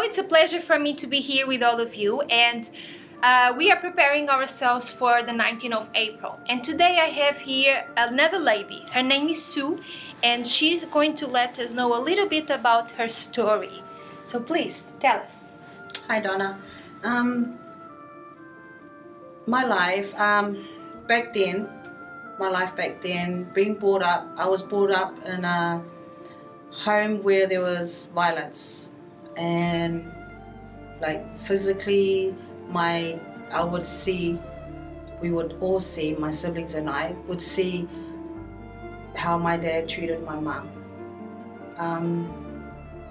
it's a pleasure for me to be here with all of you, and we are preparing ourselves for the 19th of April. And today I have here another lady. Her name is Sue, and she's going to let us know a little bit about her story. So please, tell us. Hi Donna. My life back then, being brought up, I was brought up in a home where there was violence, and like physically, we would all see, my siblings and I would see how my dad treated my mom.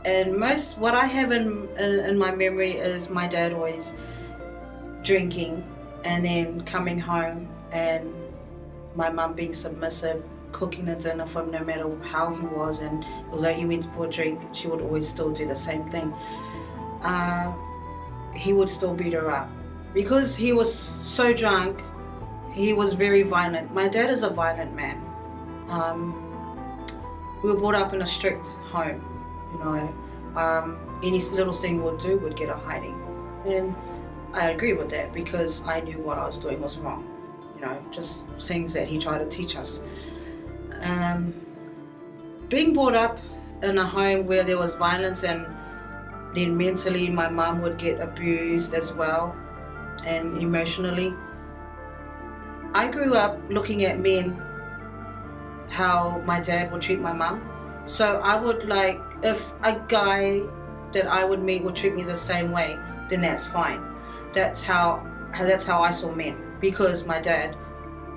And what I have in my memory is my dad always drinking and then coming home and my mum being submissive, cooking the dinner for him no matter how he was, and although he went for a drink, she would always still do the same thing. He would still beat her up. Because he was so drunk, he was very violent. My dad is a violent man. We were brought up in a strict home, any little thing we'd do would get a hiding. And I agree with that because I knew what I was doing was wrong. Just things that he tried to teach us. Being brought up in a home where there was violence, and then mentally my mom would get abused as well, and emotionally. I grew up looking at men, how my dad would treat my mom. So I would if a guy that I would meet would treat me the same way, then that's fine. That's how I saw men, because my dad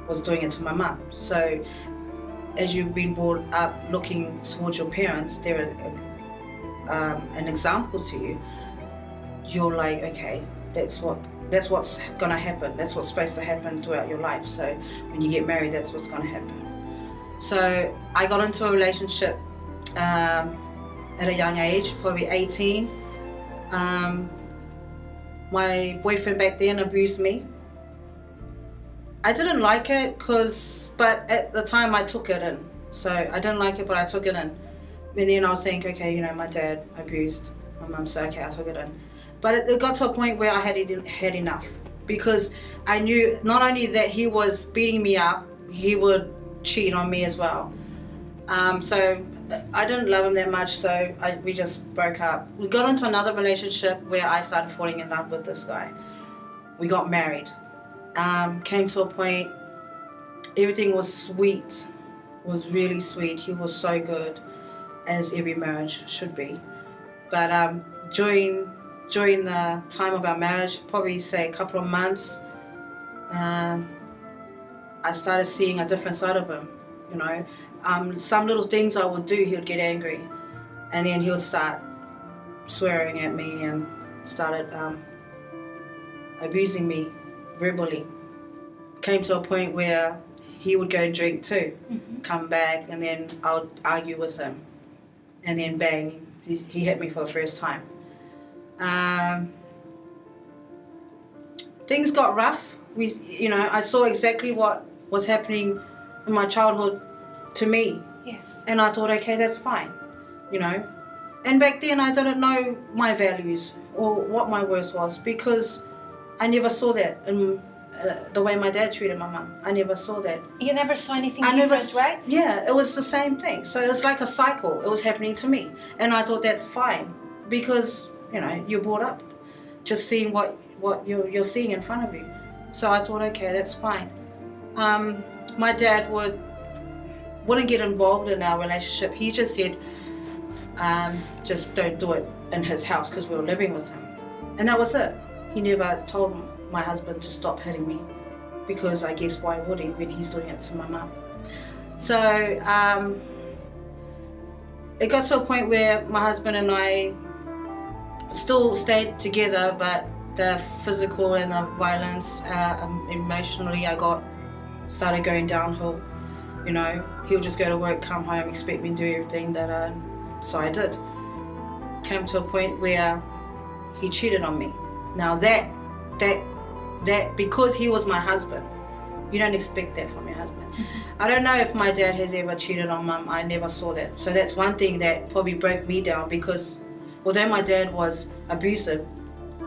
was doing it to my mum. So as you've been brought up looking towards your parents, they're an example to you. You're like, okay, that's what's gonna happen. That's what's supposed to happen throughout your life. So when you get married, that's what's gonna happen. So I got into a relationship at a young age, probably 18. My boyfriend back then abused me. I didn't like it but at the time I took it in. So I didn't like it, but I took it in. And then I'll think, okay, my dad abused my mum, so okay, I took it in. But it got to a point where I had enough, because I knew not only that he was beating me up, he would cheat on me as well. So I didn't love him that much, so we just broke up. We got into another relationship where I started falling in love with this guy. We got married. Came to a point, everything was sweet, was really sweet. He was so good, as every marriage should be. But during the time of our marriage, probably say a couple of months, I started seeing a different side of him. Some little things I would do, he would get angry, and then he would start swearing at me and started abusing me verbally. Came to a point where he would go and drink too, come back, and then I would argue with him, and then bang, he hit me for the first time. Things got rough. I saw exactly what was happening in my childhood to me. Yes. And I thought, okay, that's fine, And back then I didn't know my values or what my worth was, because I never saw that in the way my dad treated my mum. I never saw that. You never saw anything different, right? Yeah, it was the same thing. So it was like a cycle. It was happening to me. And I thought that's fine, because, you're brought up just seeing what you're seeing in front of you. So I thought, okay, that's fine. My dad wouldn't get involved in our relationship. He just said, just don't do it in his house, because we were living with him. And that was it. He never told my husband to stop hitting me, because I guess why would he when he's doing it to my mum? So it got to a point where my husband and I still stayed together, but the physical and the violence, emotionally, started going downhill. He would just go to work, come home, expect me to do everything so I did. Came to a point where he cheated on me. Now that because he was my husband, you don't expect that from your husband. I don't know if my dad has ever cheated on mum. I never saw that. So that's one thing that probably broke me down, because although my dad was abusive,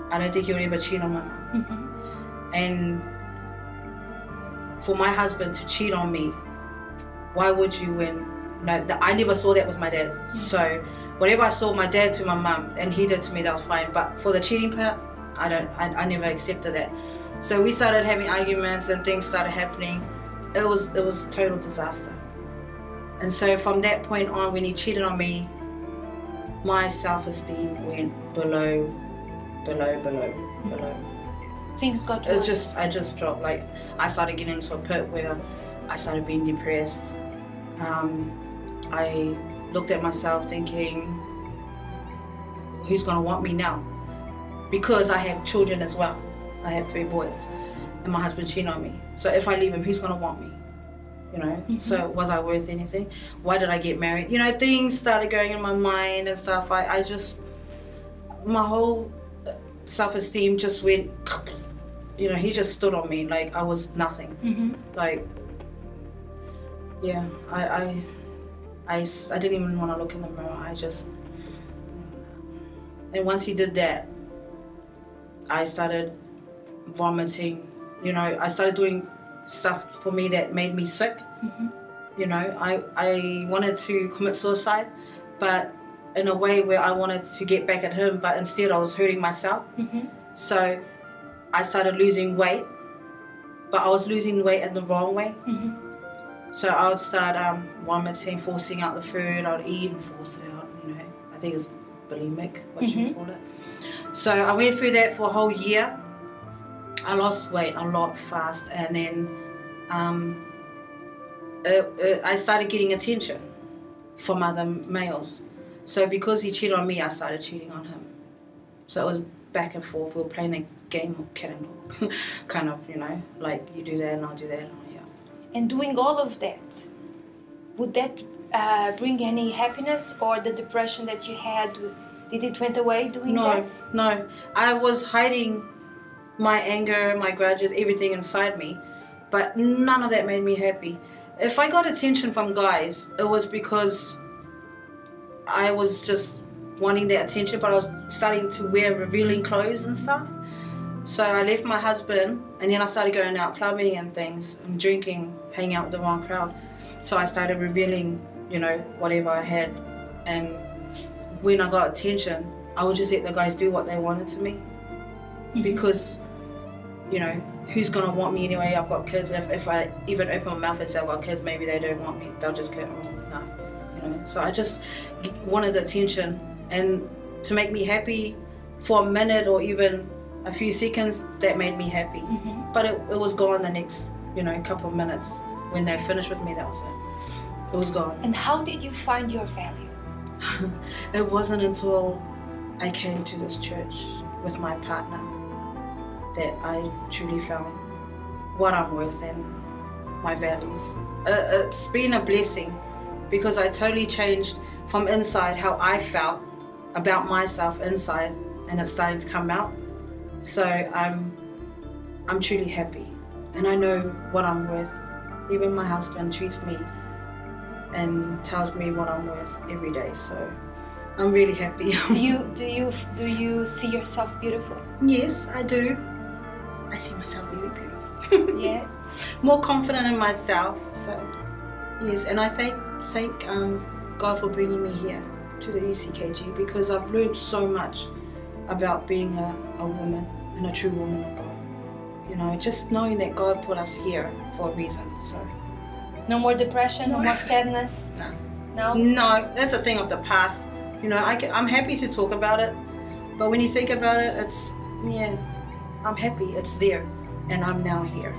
I don't think he would ever cheat on my mom. And for my husband to cheat on me, why would you? When I never saw that with my dad. So whatever I saw my dad to my mum and he did to me, that was fine. But for the cheating part, I never accepted that. So we started having arguments and things started happening. It was a total disaster. And so from that point on, when he cheated on me, my self-esteem went below. Things got worse. I just dropped. Like, I started getting into a pit where I started being depressed. I looked at myself thinking, who's gonna want me now? Because I have children as well. I have 3 boys, and my husband cheated on me. So if I leave him, who's gonna want me? You know. So was I worth anything? Why did I get married? You know, things started going in my mind and stuff. I just, my whole self-esteem just went. You know, he just stood on me like I was nothing. Like, yeah, I didn't even want to look in the mirror. And once he did that, I started vomiting. You know, I started doing stuff for me that made me sick. You know, I wanted to commit suicide, but in a way where I wanted to get back at him, but instead I was hurting myself. So I started losing weight, but I was losing weight in the wrong way. So I would start vomiting, forcing out the food. I would eat and force it out, you know. I think it's bulimic, what you call it. So I went through that for a whole year. I lost weight a lot fast, and then I started getting attention from other males. So because he cheated on me, I started cheating on him. So it was back and forth. We were playing a game of cat and dog, kind of, you know, like you do that and I'll do that. And And doing all of that, would that bring any happiness, or the depression that you had, did it went away doing that? No. I was hiding my anger, my grudges, everything inside me, but none of that made me happy. If I got attention from guys, it was because I was just wanting that attention, but I was starting to wear revealing clothes and stuff. So I left my husband, and then I started going out clubbing and things, and drinking, hanging out with the wrong crowd. So I started revealing, you know, whatever I had. And when I got attention, I would just let the guys do what they wanted to me. Because, you know, who's gonna want me anyway? I've got kids. If I even open my mouth and say I've got kids, maybe they don't want me. They'll just go, oh, no, you know. So I just wanted the attention, and to make me happy for a minute or even a few seconds, that made me happy. But it was gone the next, you know, couple of minutes. When they finished with me, that was it. It was gone. And how did you find your value? It wasn't until I came to this church with my partner that I truly found what I'm worth and my values. It's been a blessing, because I totally changed from inside how I felt about myself inside, and it's starting to come out. So I'm truly happy, and I know what I'm worth. Even my husband treats me and tells me what I'm worth every day. So I'm really happy. Do you see yourself beautiful? Yes, I do. I see myself really beautiful. Yeah. More confident in myself. So yes, and I thank God for bringing me here to the UCKG, because I've learned so much about being a woman and a true woman of God. You know, just knowing that God put us here for a reason. So no more depression, no more sadness. No, that's a thing of the past. You know, I'm happy to talk about it, but when you think about it, I'm happy it's there, and I'm now here.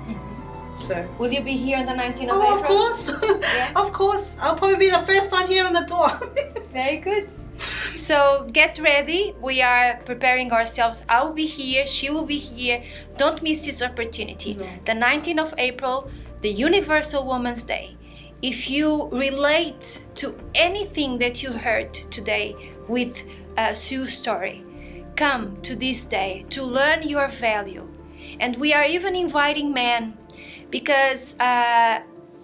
So will you be here on the 19th of April? Oh, of course. Yeah. Of course. I'll probably be the first one here on the door. Very good. So get ready. We are preparing ourselves. I will be here. She will be here. Don't miss this opportunity. No. The 19th of April, the Universal Women's Day. If you relate to anything that you heard today with Sue's story, come to this day to learn your value. And we are even inviting men, because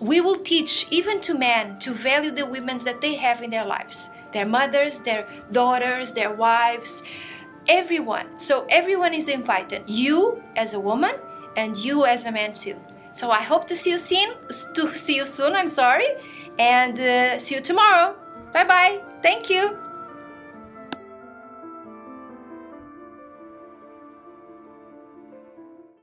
we will teach even to men to value the women that they have in their lives, their mothers, their daughters, their wives, everyone. So everyone is invited, you as a woman and you as a man too. So I hope to see you soon, I'm sorry, and see you tomorrow. Bye bye. Thank you.